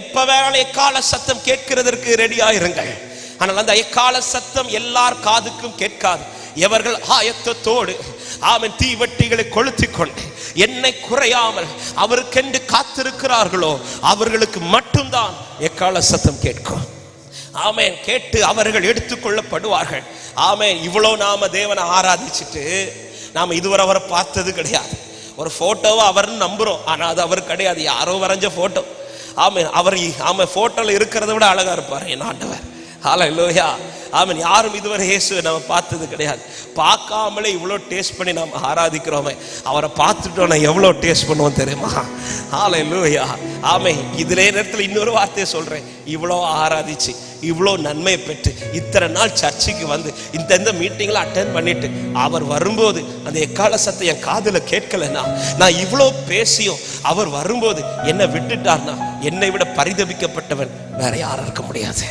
எப்ப வேணாலும் எக்கால சத்தம் கேட்கிறதற்கு ரெடியாயிருங்கள். ஆனால் அந்த எக்கால சத்தம் எல்லார் காதுக்கும் கேட்காது. எவர்கள் ஆயத்தத்தோடு ஆமென் தீவட்டிகளை கொளுத்தி கொண்டு எண்ணெய் குறையாமல் அவருக்கென்று காத்திருக்கிறார்களோ அவர்களுக்கு மட்டும்தான் எக்கால சத்தம் கேட்கும். ஆமென். கேட்டு அவர்கள் எடுத்துக்கொள்ளப்படுவார்கள். ஆமென். இவ்வளவு நாம தேவனை ஆராதிச்சுட்டு நாம இதுவரை அவரை பார்த்தது கிடையாது. ஒரு போட்டோவை அவர்னு நம்புறோம், ஆனா அது அவர் கிடையாது, யாரோ வரைஞ்ச போட்டோ. ஆமென். அவர் போட்டோல இருக்கிறத விட அழகா இருப்பார் என் ஆண்டவர். ஹல்லேலூயா. ஆமென். யாரும் இதுவரை இயேசுவை நம்ம பார்த்தது கிடையாது. பார்க்காமலே இவ்வளோ டேஸ்ட் பண்ணி நாம் ஆராதிக்கிறோமே, அவரை பார்த்துட்டோம்னா எவ்வளோ டேஸ்ட் பண்ணுவோம் தெரியுமா? ஹல்லேலூயா. ஆமென். இதிலே நேரத்தில் இன்னொரு வார்த்தையை சொல்றேன். இவ்வளோ ஆராதிச்சு இவ்வளோ நன்மையை பெற்று இத்தனை நாள் சர்ச்சைக்கு வந்து இந்த மீட்டிங்ல அட்டென்ட் பண்ணிட்டு அவர் வரும்போது அந்த எக்கால சத்தம் என் காதுல கேட்கலன்னா, நான் இவ்வளோ பேசியும் அவர் வரும்போது என்னை விட்டுட்டார்னா என்னை விட பரிதபிக்கப்பட்டவன் வேற யாரும் இருக்க முடியாது.